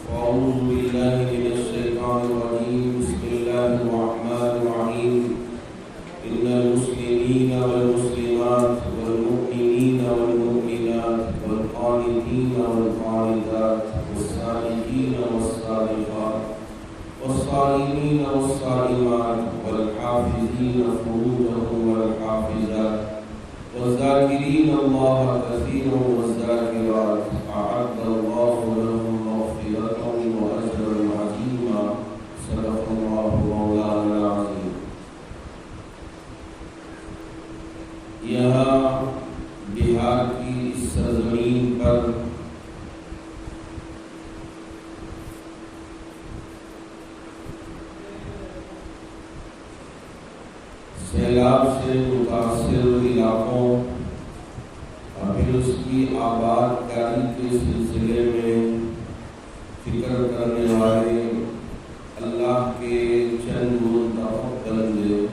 أعوذ بالله من الشيطان الرجيم. بسم الله الرحمن الرحيم. إن المسلمين والمسلمات والمؤمنين والمؤمنات والقانتين والقانتات والصادقين والصادقات والصائمين والصائمات والحافظين فروجهم والحافظات والذاكرين الله كثيرا والذاكرات أعد الله لهم مغفرة وأجرا عظيما. صدق الله مولانا العظيم. یہاں بہار کی اس سرزمین پر سیلاب سے متاثر علاقوں اور پھر اس کی آباد کاری کے سلسلے میں فکر کرنے والے اللہ کے چند منتخب بندے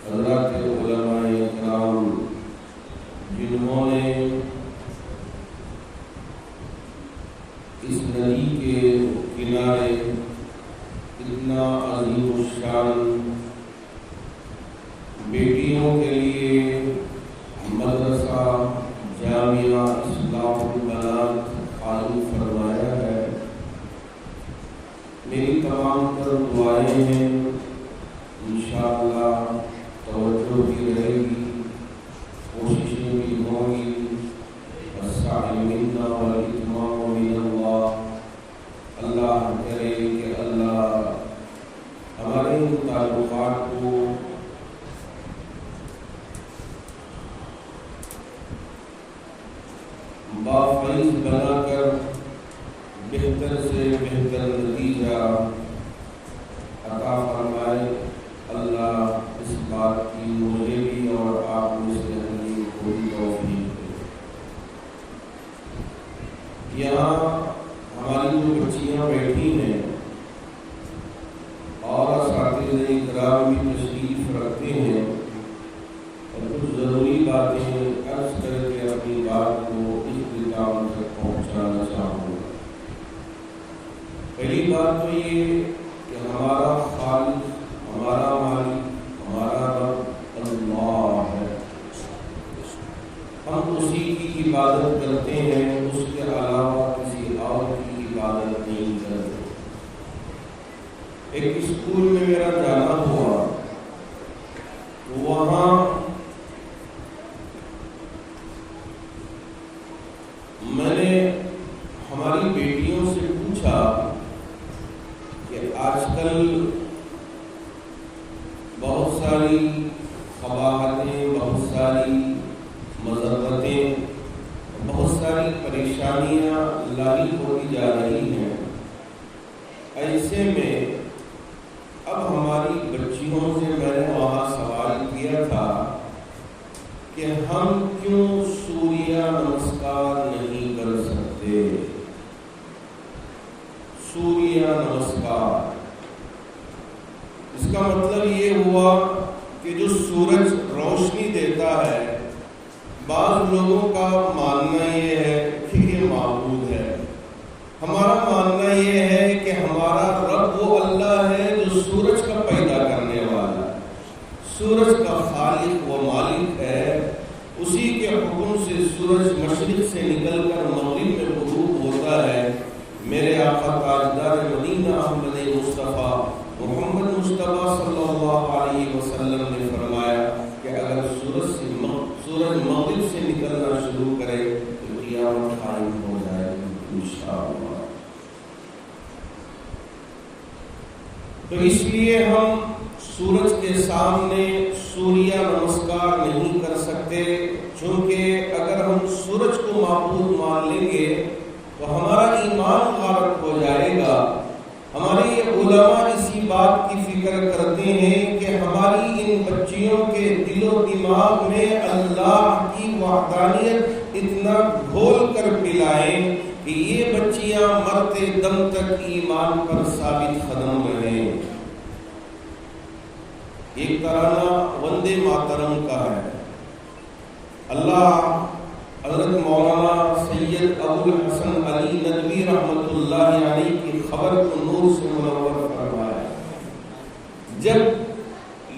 حضرات علماء اکرام، جنہوں نے اس ندی کے کنارے اتنا عظیم الشان بیٹیوں کے لیے مدرسہ جامعہ اصلاح البنات قائم فرمایا ہے، میری تمام تر دعائیں ہیں انشاءاللہ توجہ بھی رہے گی، کوششیں بھی ہوں گی. السعی منا والاتمام من اللہ. اللہ کرے کہ اللہ ہمارے ان تعلقات کو بافیض بنا کر بہتر سے بہتر نتیجہ عطا فرمائے. اللہ اس بات کی مجھے بھی اور آپ میں سے ہمیں کوئی توفیق دے. یہاں ہماری جو بچیاں بیٹھی ہیں اور اساتذہ اکرام بھی تشریف رکھتے ہیں، اور کچھ ضروری باتیں عرض کر کے اپنی بات کو اختتام تک پہنچانا چاہوں گا. پہلی بات تو یہ کہ ہمارا خالق، ہمارا مالک، ہمارا رب اللہ ہے. ہم اسی کی عبادت کرتے ہیں، اس کے علاوہ کسی اور کی عبادت نہیں کرتے. ایک اسکول میں میرا جانا ہوا، وہاں میں نے ہماری بیٹیوں سے پوچھا کہ آج کل بہت ساری قباحتیں، بہت ساری مذرتیں، بہت ساری پریشانیاں لاحق ہوتی جا رہی ہیں. ایسے میں اب ہماری بچیوں سے میں نے وہاں سوال کیا تھا کہ ہم کیوں سوریہ نمسکار نہیں کر سکتے؟ سوریہ نمسکار، اس کا مطلب یہ ہوا کہ جو سورج روشنی دیتا ہے، بعض لوگوں کا ماننا یہ ہے کہ یہ معبود ہے. ہمارا ماننا یہ ہے کہ ہمارا رب وہ اللہ ہے جو سورج کا پیدا کرنے والا ہے، سورج کا خالق و مالک ہے. اسی کے حکم سے سورج مشرق سے نکل کر مغرب میں غروب ہوتا ہے. میرے آقا تاجدار مدینہ احمد مصطفیٰ محمد مصطفیٰ صلی اللہ علیہ وسلم نے فرمایا کہ اگر سورج مغرب سے نکلنا شروع کرے تو قیامت قائم ہو جائے گی انشاءاللہ. تو اس لیے ہم سورج کے سامنے سوریہ نمسکار نہیں کر سکتے، چونکہ اگر ہم سورج کو معبود مان لیں گے تو ہمارا ایمان غارت ہو جائے گا. ہمارے علماء اسی بات کی فکر کرتے ہیں کہ ہماری ان بچیوں کے دل و دماغ میں اللہ کی وحدانیت اتنا گھول کر پلائیں کہ یہ بچیاں مرتے دم تک ایمان پر ثابت قدم رہیں. ایک ترانہ وندے ماترم کا ہے. اللہ حضرت مولانا سید ابو الحسن علی ندوی رحمۃ اللہ علیہ کی خبر کو نور سے منور فرمایا۔ جب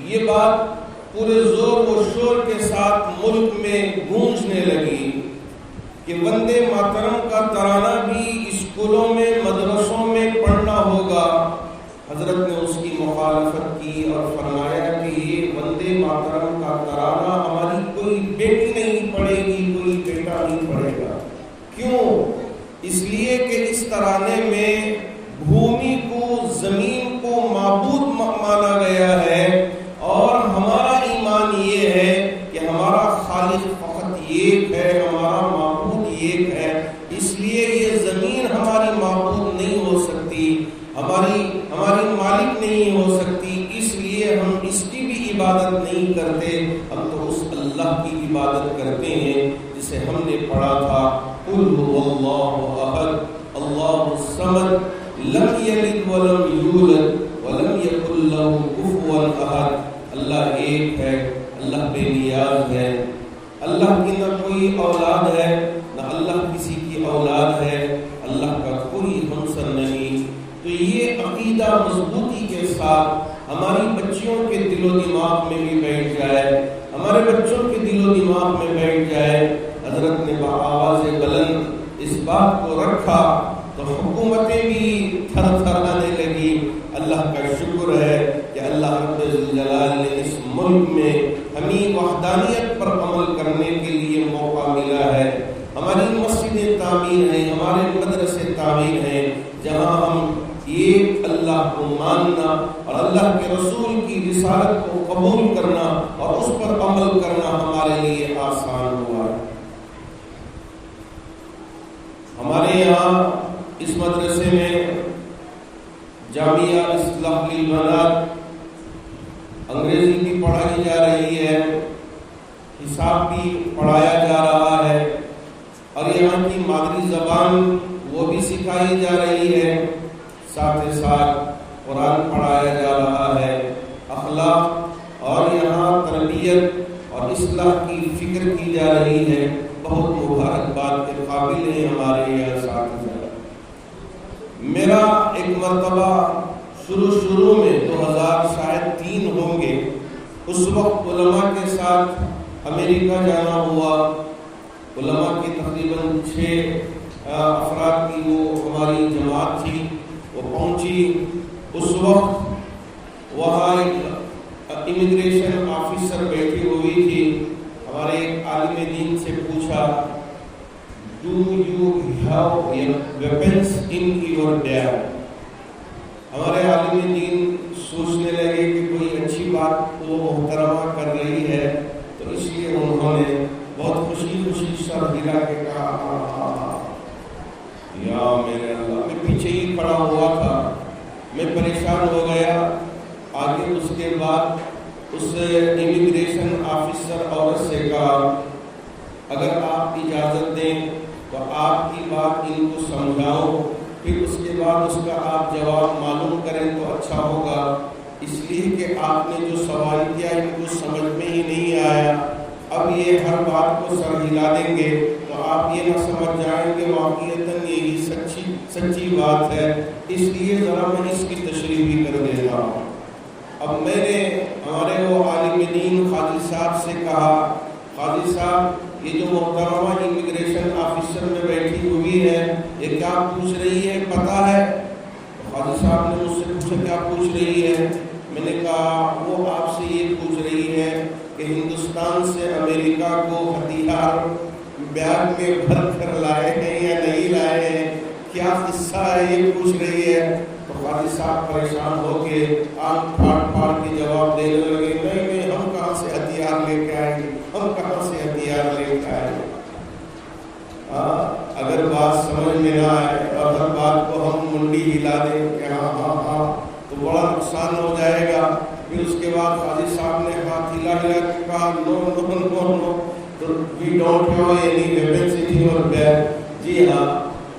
یہ بات پورے زور و شور کے ساتھ ملک میں گونجنے لگی کہ وندے ماترم کا ترانہ بھی اسکولوں میں مدرسوں میں پڑھنا ہوگا، حضرت نے اس کی مخالفت کی اور فرمایا کہ یہ وندے ماترم کا ترانہ ہماری کوئی بیٹی نہیں پڑھے گی، کوئی بیٹا نہیں پڑھے گا۔ کیوں؟ اس لیے کہ اس ترانے میں بھومی کو، زمین کو معبود مانا گیا ہے، اور ہمارا ایمان یہ ہے کہ ہمارا خالق فقط ایک ہے، ہمارا معبود ایک ہے، اس لیے یہ زمین ہماری معبود نہیں ہو سکتی، ہماری مالک نہیں ہو سکتی، اس لیے ہم اس کی بھی عبادت نہیں کرتے، ہم تو اس اللہ کی عبادت کرتے ہیں جسے ہم نے پڑھا تھا، قل هو اللہ احد اللہ الصمد لم یلد ولم یولد ولم یکن له کفوا احد۔ اللہ ایک ہے، اللہ بے نیاز ہے، اللہ کی نہ کوئی اولاد ہے، نہ اللہ کسی کی اولاد ہے، اللہ کا کوئی ہمسر نہیں۔ تو یہ عقیدہ مضبوطی کے ساتھ ہماری بچیوں کے دل و دماغ میں بھی بیٹھ جائے، ہمارے بچوں کے دل و دماغ میں بیٹھ جائے۔ حضرت نے بآواز بلند اس بات کو رکھا تو حکومتیں بھی تھر تھر آنے لگی۔ اللہ کا شکر ہے کہ اللہ رب الجلال نے اس ملک میں ہمیں وحدانیت پر عمل کرنے کے لیے موقع ملا ہے۔ ہماری مسجدیں تعمیر ہیں، ہمارے مدرسے تعمیر ہیں، جہاں ہم ایک اللہ کو ماننا اور اللہ کے رسول کی رسالت کو قبول کرنا اور اس پر عمل کرنا ہمارے لیے آسان ہوا ہے۔ ہمارے یہاں اس مدرسے میں جامعہ اصلاح للبنات انگریزی بھی پڑھائی جا رہی ہے، حساب بھی پڑھایا جا رہا ہے، اور یہاں کی مادری زبان وہ بھی سکھائی جا رہی ہے، ساتھ ہی ساتھ قرآن پڑھایا جا رہا ہے، اخلاق اور یہاں تربیت اور اصلاح کی فکر کی جا رہی ہے۔ بہت مبارکباد کے قابل ہیں ہمارے یہاں ساتھ۔ میرا ایک مرتبہ شروع میں 2003 ہوں گے، اس وقت علماء کے ساتھ امریکہ جانا ہوا۔ علماء کی تقریباً 6 افراد کی وہ ہماری جماعت تھی، وہ پہنچی۔ اس وقت وہاں ایک امیگریشن آفیسر بیٹھی ہوئی تھی، ہمارے ایک عالم دین سے پوچھا، Do you have weapons in your dam؟ ہمارے عالم دین سوچنے لگے کہ کوئی اچھی بات وہ محترمہ کر رہی ہے، تو اس لیے انہوں نے بہت خوشی سر ہلا کے کہا، یا میرے اللہ۔ میں پیچھے ہی کھڑا ہوا تھا، میں پریشان ہو گیا۔ آگے اس کے بعد اس امیگریشن آفیسر عورت سے کہا، اگر آپ اجازت دیں تو آپ کی بات ان کو سمجھاؤ، پھر اس کے بعد اس کا آپ جواب معلوم کریں تو اچھا ہوگا، اس لیے کہ آپ نے جو سوال کیا ان کو سمجھ میں ہی نہیں آیا۔ اب یہ ہر بات کو سر ہلا دیں گے تو آپ یہ نہ سمجھ جائیں کہ واقعتاً یہی سچی بات ہے، اس لیے ذرا میں اس کی تشریح بھی کر دیتا ہوں۔ اب میں نے ہمارے وہ عالم دین قاضی صاحب سے کہا، قاضی صاحب یہ جو محترمہ امیگریشن آفیسر میں بیٹھی ہوئی ہے یہ کیا پوچھ رہی ہے پتہ ہے؟ قاضی صاحب نے مجھ سے پوچھا کیا پوچھ رہی ہے؟ میں نے کہا وہ آپ سے یہ پوچھ رہی ہے کہ ہندوستان سے امریکہ کو ہتھیار بیگ میں بھر کر لائے ہیں یا نہیں لائے ہیں، کیا قصہ ہے یہ پوچھ رہی ہے۔ تو قاضی صاحب پریشان ہو کے آنکھ پھاڑ کے جواب دینے لگے، نہیں ہم کہاں سے ہتھیار لے کے آئیں گے، ہم کہاں سے ہتھیار لے کے آئیں گے۔ اگر بات سمجھ میں نہ آئے اور ہر بات کو ہم منڈی ہلا دیں کہ ہاں ہاں ہاں تو بڑا نقصان ہو جائے گا۔ پھر اس کے بعد قاضی صاحب نے ہاتھ ہلا کے کہا no no no no we don't have any weapons in your bag. جی ہاں،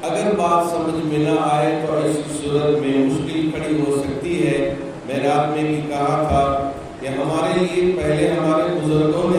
اگر بات سمجھ میں نہ آئے تو ایسی صورت میں مشکل کھڑی ہو سکتی ہے۔ میں رات میں بھی کہا تھا کہ ہمارے لیے پہلے ہمارے بزرگوں نے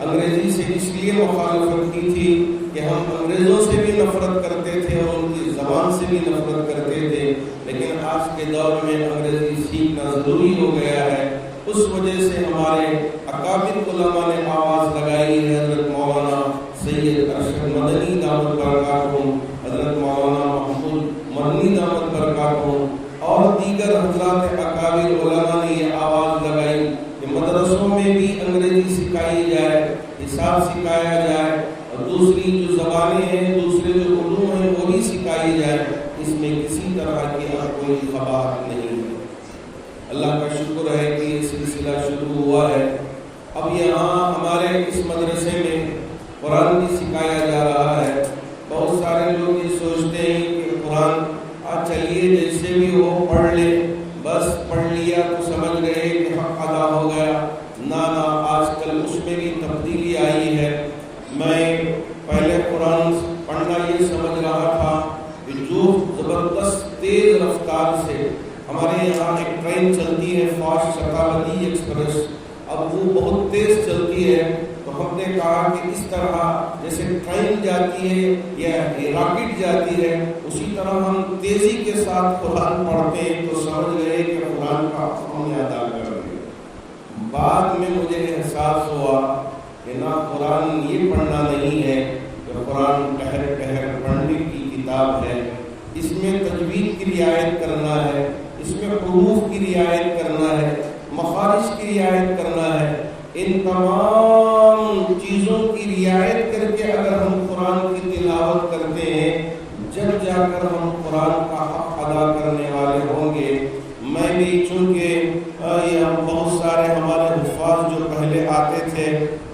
انگریزی سے اس لیے مخالفت کی تھی کہ ہم انگریزوں سے بھی نفرت کرتے تھے اور ان کی زبان سے بھی نفرت کرتے تھے، لیکن آج کے دور میں انگریزی سیکھنا ضروری ہو گیا ہے۔ اس وجہ سے ہمارے اکابر علماء نے آواز لگائی ہے، حضرت مولانا سید ارشد مدنی دامت برکاتہم، حضرت مولانا محمود مدنی دامت برکاتہم اور دیگر حضرات اکابر علماء نے یہ آواز لگائی کہ مدرسوں میں بھی انگریزی سکھائی جائے، حساب سکھایا جائے، اور دوسری جو زبانیں ہیں، دوسرے جو علوم ہیں وہ بھی سکھائی جائے۔ اس میں کسی طرح کی کوئی خباثت نہیں ہے۔ اللہ کا شکر ہے کہ یہ سلسلہ شروع ہوا ہے۔ اب یہاں ہمارے اس مدرسے میں قرآن بھی سکھایا جا رہا ہے۔ بہت سارے لوگ یہ سوچتے ہیں کہ قرآن چلیے جیسے بھی ہو پڑھ لے، بس پڑھ لیا تو سمجھ گئے کہ حق ادا ہو گیا۔ نہ آج کل اس میں بھی تبدیلی آئی ہے۔ میں پہلے قرآن پڑھنا یہ سمجھ رہا تھا کہ جو زبردست تیز رفتار سے ہمارے یہاں ایک ٹرین چلتی ہے فاسٹ شتابدی ایکسپریس، اب وہ بہت تیز چلتی ہے، تو ہم نے کہا کہ اس طرح جیسے ٹرین جاتی ہے یا راکٹ جاتی ہے، اسی طرح ہم تیزی کے ساتھ قرآن پڑھتے ہیں تو سمجھ گئے کہ قرآن کا ہم نے ادا کر دیا۔ بعد میں مجھے احساس ہوا کہ نہ قرآن یہ پڑھنا نہیں ہے کہ قرآن ٹہر ٹہر پڑھنے کی کتاب ہے، اس میں تجوید کی رعایت کرنا ہے، اس میں حروف کی رعایت کرنا ہے، مخارج کی رعایت کرنا ہے۔ ان تمام چیزوں کی رعایت کر کے اگر ہم قرآن کی تلاوت کرتے ہیں، جب جا کر ہم قرآن کا حق ادا کرنے والے ہوں گے۔ میں بھی چونکہ بہت سارے ہمارے حفاظ جو پہلے آتے تھے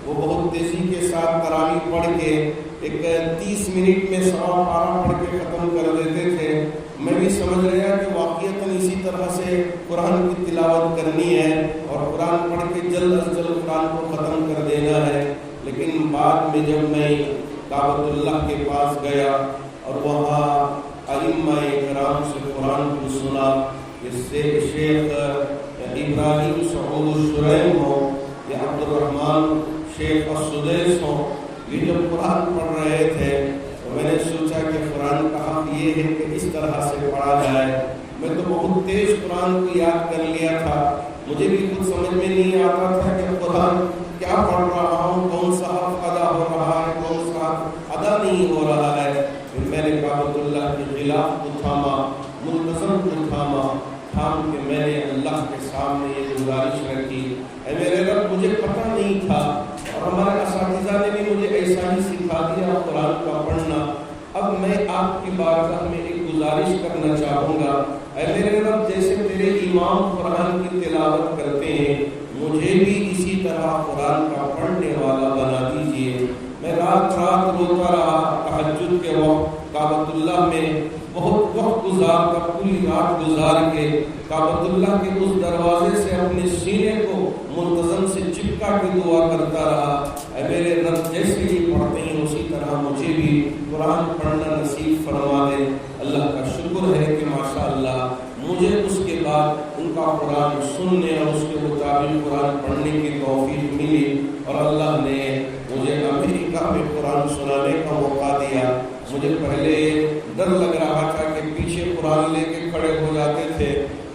وہ بہت تیزی کے ساتھ تراویح پڑھ کے ایک 30 منٹ میں سوا پارہ پڑھ کے ختم کر دیتے تھے۔ میں بھی سمجھ گیا کہ واقعتاً اسی طرح سے قرآن کی تلاوت کرنی ہے اور قرآن پڑھ کے جلد از جلد قرآن کو ختم کر دینا ہے۔ لیکن بعد میں جب میں کعبۃ اللہ کے پاس گیا اور وہاں ائمہ کرام سے قرآن کو سنا، جس سے شیخ ابراہیم سعود الشریم ہو یا عبد الرحمن شیخ السدیس ہو، یہ جب قرآن پڑھ رہے تھے تو میں نے سوچا کہ قرآن کا حق یہ ہے کہ اس طرح سے پڑھا جائے۔ میں تو بہت تیز قرآن کو یاد کر لیا تھا، مجھے بھی کچھ سمجھ میں نہیں آتا تھا کہ قرآن کیا پڑھ رہا ہوں، کون سا حرف ادا ہو رہا ہے، کون سا حرف ادا نہیں ہو رہا ہے۔ پھر میں نے کعبۃ اللہ کے خلاف کو تھاما، منتظم کو تھاما، تھام کے میں نے اللہ کے سامنے یہ گزارش رکھی، اے میرے رب مجھے پتہ نہیں تھا اور ہمارے اساتذہ نے بھی مجھے ایسا ہی سکھا دیا قرآن کا پڑھنا۔ اب میں آپ کی بارگاہ میں ایک گزارش کرنا چاہوں گا، اے میرے رب جیسے تیرے امام قرآن کی تلاوت کرتے ہیں مجھے بھی اسی طرح قرآن کا پڑھنے والا بنا دیجیے۔ میں رات رات روتا رہا، تہجد کے وقت کعبۃ اللہ میں بہت وقت گزار کر پوری رات گزار کے کعبۃ اللہ کے اس دروازے سے اپنے سینے کو منتظم سے چپکا کے دعا کرتا رہا، اے میرے رب جیسے یہ پڑھتے ہیں اسی طرح مجھے بھی قرآن پڑھنا نصیب فرما دے۔ اللہ کا شکر ہے کہ ماشاءاللہ مجھے اس کے بعد ان کا قرآن سننے اور اس کے مطابق قرآن پڑھنے کی توفیق ملی، اور اللہ نے مجھے امریکہ میں قرآن سنانے کا موقع دیا۔ مجھے پہلے ڈر لگ رہا تھا کہ پیچھے قرآن لے کے کھڑے ہو جاتے تھے،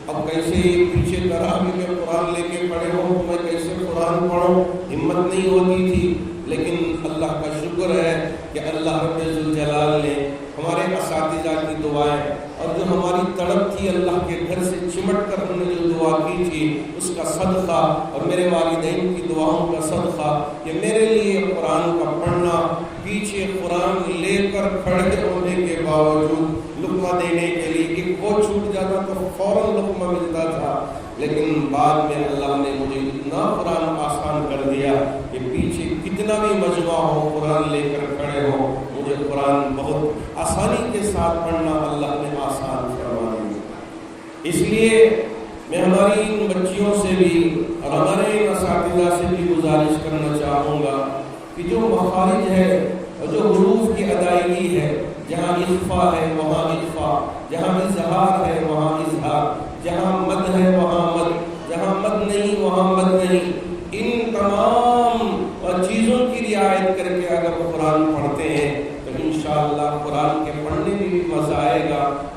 اب کیسے پیچھے تراویح میں قرآن لے کے کھڑے ہوں تو میں کیسے قرآن پڑھوں، ہمت نہیں ہوتی تھی۔ لیکن اللہ کا شکر ہے کہ اللہ رب ذوالجلال نے ہمارے اساتذہ کی دعائیں اور جو ہماری تڑپ تھی اللہ کے گھر سے چمٹ کر ہم نے جو دعا کی تھی اس کا صدقہ اور میرے والدین کی دعاؤں کا صدقہ کہ میرے لیے قرآن کا پڑھنا، پیچھے قرآن لے کر کھڑے ہونے کے باوجود لقمہ دینے کے لیے کہ وہ چھوٹ جاتا تو فوراً لقمہ ملتا تھا، لیکن بعد میں اللہ نے مجھے اتنا قرآن آسان کر دیا کہ پیچھے کتنا بھی مجمع ہو قرآن لے کر کھڑے ہو مجھے قرآن بہت آسانی کے ساتھ پڑھنا اللہ نے آسان کروا دیا۔ اس لیے میں ہماری ان بچیوں سے بھی اور ہمارے ان اساتذہ سے بھی گزارش کرنا چاہوں گا کہ جو مخارج ہے اور جو حروف کی ادائیگی ہے، جہاں اخفا ہے وہاں اخفا، جہاں اظہار ہے وہاں اظہار، جہاں مد ہے وہاں مد، جہاں مد نہیں وہاں مد نہیں، ان تمام چیزوں کی رعایت کر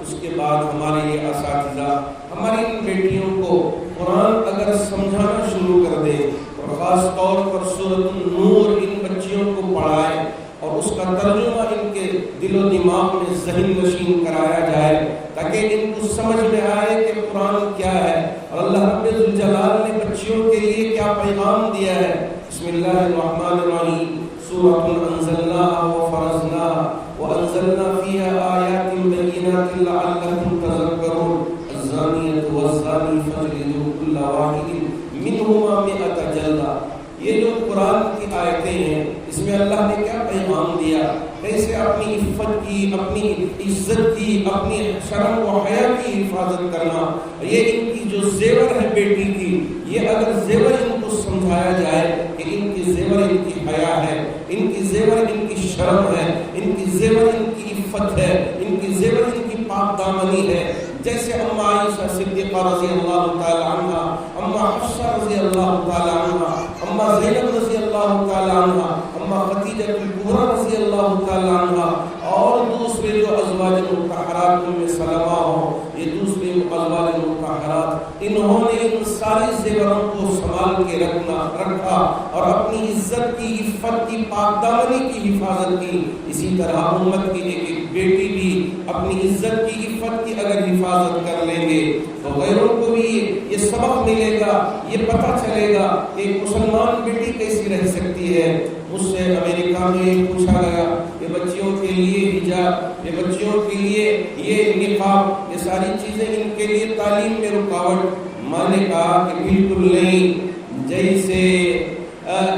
اس کے بعد ہمارے یہ اساتذہ ہماری ان بیٹیوں کو قرآن اگر سمجھانا شروع کر دیں اور خاص طور پر سورۃ النور ان بچیوں کو پڑھائیں اور اس کا ترجمہ ان کے دل و دماغ میں ذہن نشین کرایا جائے تاکہ ان کو سمجھ میں آئے کہ قرآن کیا ہے اور اللہ رب الجلال نے بچیوں کے لیے کیا پیغام دیا ہے۔ بسم اللہ الرحمن الرحیم، سورۃ انزلناها وفرضناها وانزلنا فيها آیات بینات لعلکم تذکرون الزانیۃ والزانی فاجلدوا کل واحد منہما مئۃ جلدہ۔ یہ جو قرآن کی آیتیں ہیں اس میں اللہ نے کیا پیغام دیا، کیسے اپنی عفت کی، اپنی عزت کی، اپنی شرم و حیا کی حفاظت کرنا۔ یہ ان کی جو زیور ہے بیٹی کی، یہ اگر زیور ان کو سمجھایا جائے کہ ان کی زیور ان کی حیا ہے، ان کی زیور ان کی شرم ہے، ان کی زیور ان کی عفت ہے، ان کی زیور ان کی پاک دامنی ہے، جیسے اما عائشہ صدیقہ رضی اللہ تعالی عنہ، اما حفصہ رضی اللہ تعالی عنہ، اما زینب رضی اللہ تعالی عنہ، اما خدیجہ کبریٰ رضی اللہ تعالی عنہ اور دوسرے جو ازواج مطہرات میں سلمہ ہوں، یہ دوسرے ازواج مطہرات، انہوں نے ان ساری زیوروں کو سنبھال کے رکھا اور اپنی عزت کی، عفت کی، پاک دامنی کی حفاظت کی۔ اسی طرح امت کی ایک بیٹی بھی اپنی عزت کی، عفت کی اگر حفاظت کر لیں گے تو غیروں کو بھی یہ سبق ملے گا، یہ پتہ چلے گا کہ ایک مسلمان بیٹی کیسی رہ سکتی ہے۔ مجھ سے امریکہ میں پوچھا گیا کہ بچیوں کے لیے حجاب، یہ بچیوں کے لیے یہ نقاب، یہ ساری چیزیں ان کے لیے تعلیم میں رکاوٹ۔ میں نے کہا کہ بالکل نہیں، جیسے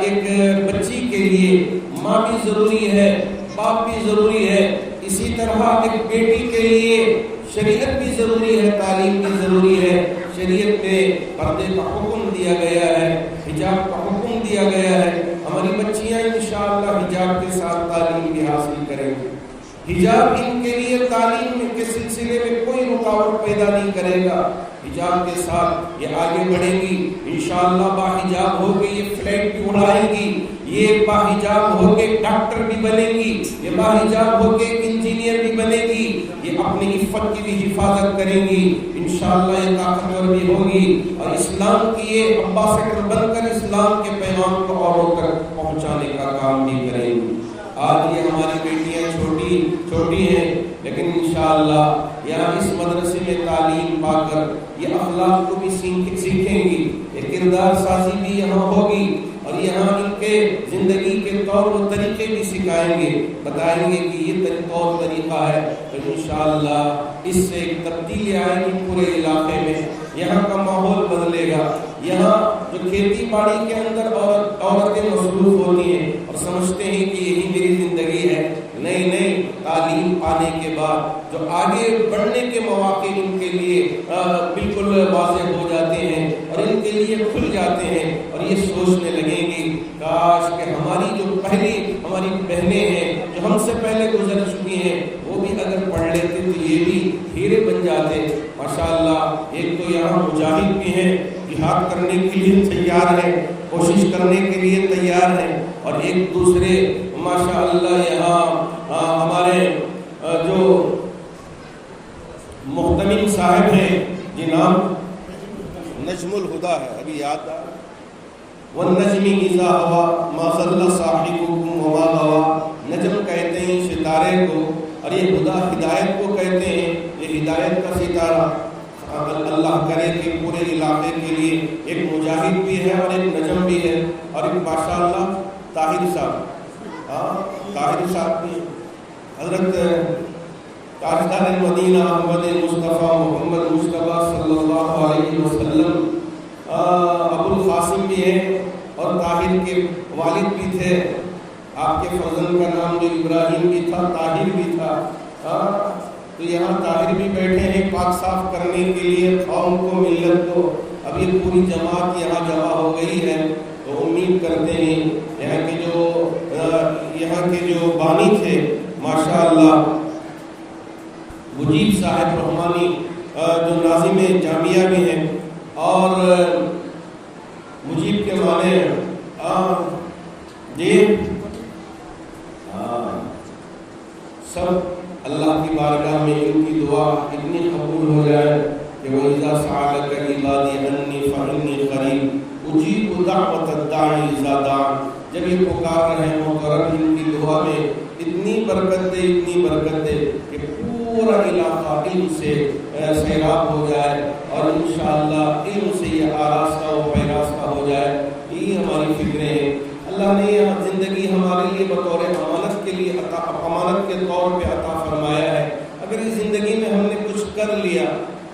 ایک بچی کے لیے ماں بھی ضروری ہے، باپ بھی ضروری ہے، اسی طرح ایک بیٹی کے لیے شریعت بھی ضروری ہے، تعلیم بھی ضروری ہے۔ شریعت میں پردے کا حکم دیا گیا ہے، حجاب کا حکم دیا گیا ہے۔ ہماری بچیاں انشاءاللہ حجاب کے ساتھ تعلیم بھی حاصل کریں گے۔ حجاب ان کے لیے تعلیم کے سلسلے میں کوئی رکاوٹ پیدا نہیں کرے گا۔ حجاب کے ساتھ یہ آگے بڑھیں گی، انشاءاللہ باحجاب ہو کے یہ فلیٹ بھی اڑائیں گی، یہ باحجاب ہو کے ڈاکٹر بھی بنے گی، یہ باحجاب ہو کے انجینئر بھی بنے گی، یہ اپنی عفت کی بھی حفاظت کریں گی، انشاءاللہ یہ طاقتور بھی ہوگی اور اسلام کی یہ امباسڈر بن کر اسلام کے پیغام کو اوروں تک پہنچانے کا کام بھی کریں گی۔ آج یہ ہماری بیٹیاں چھوٹی ہیں لیکن انشاءاللہ یہاں اس مدرسے میں تعلیم پا کر یہ اخلاق کو بھی سیکھیں گی، یہ کردار سازی بھی یہاں ہوگی اور یہاں ان کے زندگی کے طور و طریقے بھی سکھائیں گے، بتائیں گے کہ یہ طور طریقہ ہے، تو انشاءاللہ اس سے ایک تبدیلی آئے گی پورے علاقے میں، یہاں کا ماحول بدلے گا۔ یہاں جو کھیتی باڑی کے اندر عورتیں مصروف ہوتی ہیں اور سمجھتے ہیں کہ یہی میری زندگی ہے، نہیں، تعلیم پانے کے بعد جو آگے بڑھنے کے مواقع ان کے لیے بالکل واضح ہو جاتے ہیں اور ان کے لیے کھل جاتے ہیں اور یہ سوچنے لگیں گی کاش کہ ہماری جو ہماری بہنیں ہیں جو ہم سے پہلے گزر چکی ہیں وہ بھی اگر پڑھ لیتے تو یہ بھی ہیرے بن جاتے۔ ماشاءاللہ ایک تو یہاں مجاہد بھی ہیں، جہاد کرنے کے لیے تیار ہیں، کوشش کرنے کے لیے تیار ہیں، اور ایک دوسرے ماشاءاللہ یہاں ہمارے جو محتمم صاحب ہیں جناب نجم الہدا ہے، ابھی یاد آ والنجم اذا ہوا ما ضل صاحبکم وما غوا، نجم کہتے ہیں ستارے کو اور یہ ہدا ہدایت کو کہتے ہیں، یہ ہدایت کا ستارہ۔ اللہ کرے کہ پورے علاقے کے لیے ایک مجاہد بھی ہے اور ایک نجم بھی ہے اور ایک ماشاءاللہ طاہر صاحب بھی، حضرت تاجدار مدینہ احمد مصطفیٰ محمد مصطفیٰ صلی اللہ علیہ وسلم ابو القاسم بھی ہیں اور طاہر کے والد بھی تھے، آپ کے فرزند کا نام جو ابراہیم بھی تھا طاہر بھی تھا، تو یہاں طاہر بھی بیٹھے ہیں پاک صاف کرنے کے لیے قوم کو، ملت کو۔ اب یہ پوری جماعت یہاں جمع ہو گئی ہے تو امید کرتے ہیں یہاں کے جو بانی تھے ماشاءاللہ مجیب صاحب رحمانی جو ناظم جامعہ بھی ہیں، اور مجیب کے معنی سب اللہ کی بارگاہ میں ان کی دعا دعا اتنی قبول ہو جائے کہ وَإِذَا سَأَلَكَ عِبَادِي عَنِّي فَإِنِّي قَرِيبٌ أُجِيبُ دَعْوَةَ الدَّاعِ إِذَا دَعَانِ. جب یہ پکار رہے ہوں تو رب ان کی دعا میں اتنی برکت دے کہ پورا علاقہ علم سے سیراب ہو جائے اور انشاءاللہ علم سے یہ آراستہ و پیراستہ ہو جائے. یہ ہماری فکریں ہیں. اللہ نے یہ زندگی ہمارے لیے بطور امانت کے لیے امانت کے طور پہ عطا فرمایا ہے. اگر اس زندگی میں ہم نے کچھ کر لیا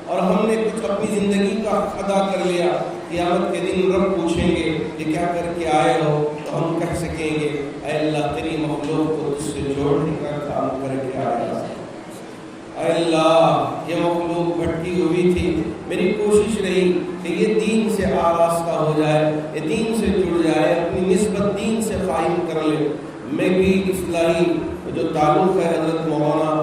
اور ہم نے کچھ اپنی زندگی کا حق ادا کر لیا, قیامت کے دن رب پوچھیں گے کہ کیا کر کے آئے ہو, تو ہم کہہ سکیں گے اے اللہ تیری مخلوق کو تجھ سے جوڑنے کا کام کر کے آیا. اے اللہ یہ مخلوق بھٹکی ہوئی تھی, میری کوشش رہی کہ یہ دین سے آراستہ ہو جائے, یہ دین سے جڑ جائے, اپنی نسبت دین سے قائم کر لے. میں بھی اصلاحی جو تعلق ہے حضرت مولانا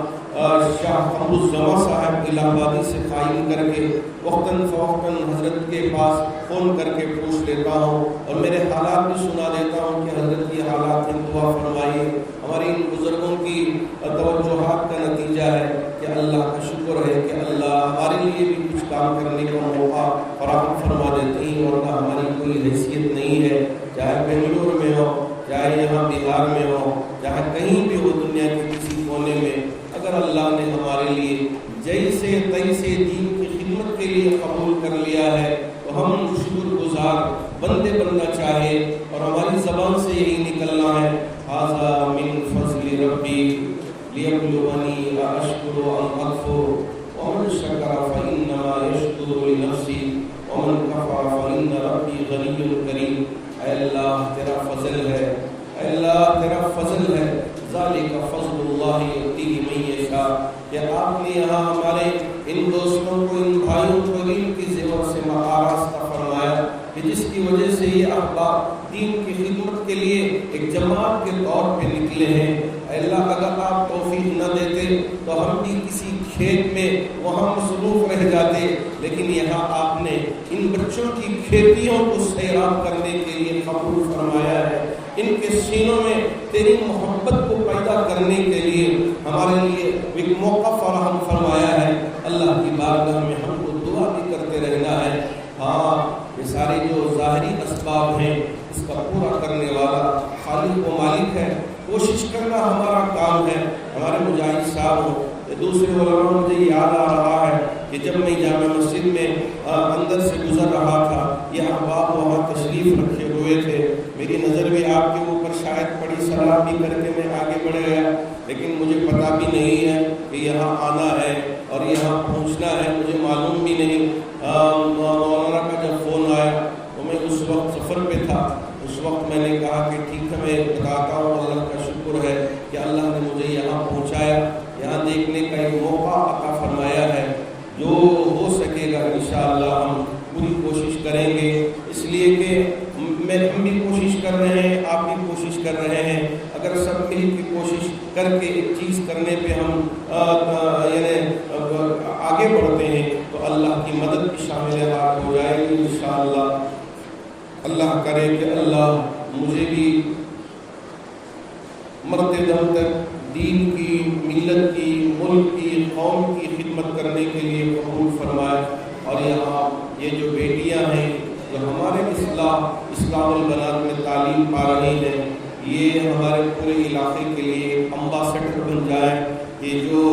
شاہ قمرالزماں صاحب الہ آبادی سے قائم کر کے وقتاً فوقتاً حضرت کے پاس فون کر کے پوچھ لیتا ہوں اور میرے حالات بھی سنا دیتا ہوں کہ حضرت یہ حالات ہیں, دعا فرمائیے. ہماری ان بزرگوں کی توجہات کا نتیجہ ہے کہ اللہ کا شکر ہے کہ اللہ ہمارے لیے بھی کچھ کام کرنے کا موقع فراہم فرما دیتے ہیں. اور ہماری کوئی حیثیت نہیں ہے, چاہے بنگلور میں ہو, چاہے یہاں بہار میں ہو, چاہے کہیں بھی ہو دنیا کے کسی کونے میں, اگر اللہ نے ہمارے لیے جیسے تیسے دین کی خدمت کے لیے قبول کر لیا ہے تو ہم شکر گزار بندے بننا چاہے اور ہماری زبان سے یہی نکلنا ہے ھذا من فضل ربی لیبلونی اشکر ام اکفر ومن شکر فانما یشکر لنفسی ومن کفر فان ربی غنی کریم. اے اللہ تیرا فضل ہے, اے اللہ تیرا فضل ہے, ذالک فضل اللہ یؤتیہ من یشاء. کہ آپ نے یہاں ہمارے ان دوستوں کو, ان بھائیوں کو علم کی زیور سے آراستہ فرمایا کہ جس کی وجہ سے یہ احباب دین کی خدمت کے لیے ایک جماعت کے طور پہ نکلے ہیں. اے اللہ اگر آپ توفیق نہ دیتے تو ہم بھی کسی کھیت میں وہاں مصروف رہ جاتے, لیکن یہاں آپ نے ان بچوں کی کھیتیوں کو سیراب کرنے کے لیے قبول فرمایا ہے. ان کے سینوں میں تیری محبت کو پیدا کرنے کے لیے ہمارے لیے ایک موقع فراہم فرمایا ہے. اللہ کی بارگاہ میں ہم کو دعا بھی کرتے رہنا ہے. ہاں یہ سارے جو ظاہری اسباب ہیں اس کا پورا کرنے والا خالق و مالک ہے. کوشش کرنا ہمارا کام ہے. ہمارے مجاہد صاحب ہو, دوسرے علماء, مجھے یاد آ رہا ہے کہ جب میں جامع مسجد میں اندر سے گزر رہا تھا, یہ احباب وہاں تشریف رکھے ہوئے تھے. میری نظر بھی آپ کے اوپر شاید پڑی, سلام بھی کر کے میں آگے بڑھ گیا, لیکن مجھے پتہ بھی نہیں ہے کہ یہاں آنا ہے اور یہاں پہنچنا ہے, مجھے معلوم بھی نہیں. مولانا کا جب فون آیا تو میں اس وقت سفر پہ تھا. اس وقت میں نے کہا کہ ٹھیک ہے میں بتاتا ہوں, اللہ کا شکر ہے کہ اللہ نے مجھے یہاں پہنچایا, یہاں دیکھنے کا ایک موقع عطا فرمایا ہے. جو ہو سکے گا انشاءاللہ ہم پوری کوشش کریں گے, اس لیے کہ ہم بھی کوشش کر رہے ہیں, آپ بھی کوشش کر رہے ہیں. اگر سب مل کی کوشش کر کے ایک چیز کرنے پہ ہم یعنی آگے بڑھتے ہیں تو اللہ کی مدد بھی شامل حال ہو جائے گی انشاءاللہ. اللہ کرے کہ اللہ مجھے بھی مرتے دم تک دین کی, ملت کی, ملک کی, قوم کی خدمت کرنے کے لیے قبول فرمائے. اور یہاں یہ جو بیٹیاں ہیں جو ہمارے اسلام البنات میں تعلیم پا رہی ہیں, یہ ہمارے پورے علاقے کے لیے امباسڈر بن جائیں. یہ جو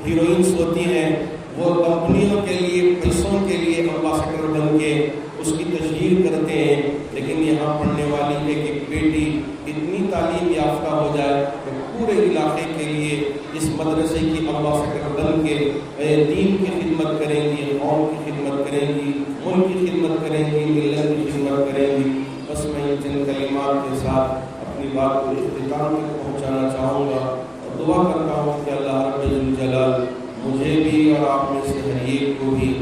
ہیروئنس ہوتی ہیں وہ کمپنیوں کے لیے, پیسوں کے لیے امباسڈر بن کے اس کی تشہیر کرتے ہیں, لیکن یہاں پڑھنے والی ایک ایک بیٹی اتنی تعلیم یافتہ ہو جائے کہ پورے علاقے کے لیے اس مدرسے کی امباسڈر بن کے دین کی خدمت کریں گی, قوم کی خدمت کریں گی, ملک کی خدمت کریں گی, ملت کی خدمت کریں گی. بس میں چند کلمات کے ساتھ اپنی بات کو اختتام تک پہنچانا چاہوں گا اور دعا کرتا ہوں کہ اللہ رب الجلال مجھے بھی اور آپ میں سے ہر ایک کو بھی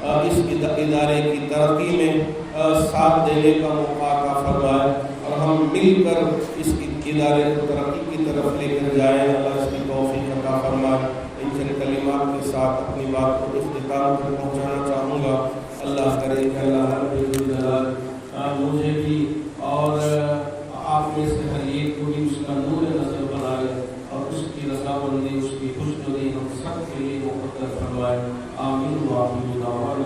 اس ادارے کی ترقی میں ساتھ دینے کا موقع عطا فرمائے اور ہم مل کر اس ادارے کو ترقی کی طرف لے کر جائیں. اللہ اس کی توفیق عطا فرمائے. ان چند کلمات کے ساتھ اپنی بات کو اختتام تک پہنچانا چاہوں گا. اللہ کرے کہ اللہ رب الجلال مجھے بھی اور آپ میں سے ہر ایک کو بھی اس کا نور نظر بنائے اور اس کی رضامندی, اس کی خوشنودی ہم سب کے لیے مقدر فرمائے. فرمائے. آمین.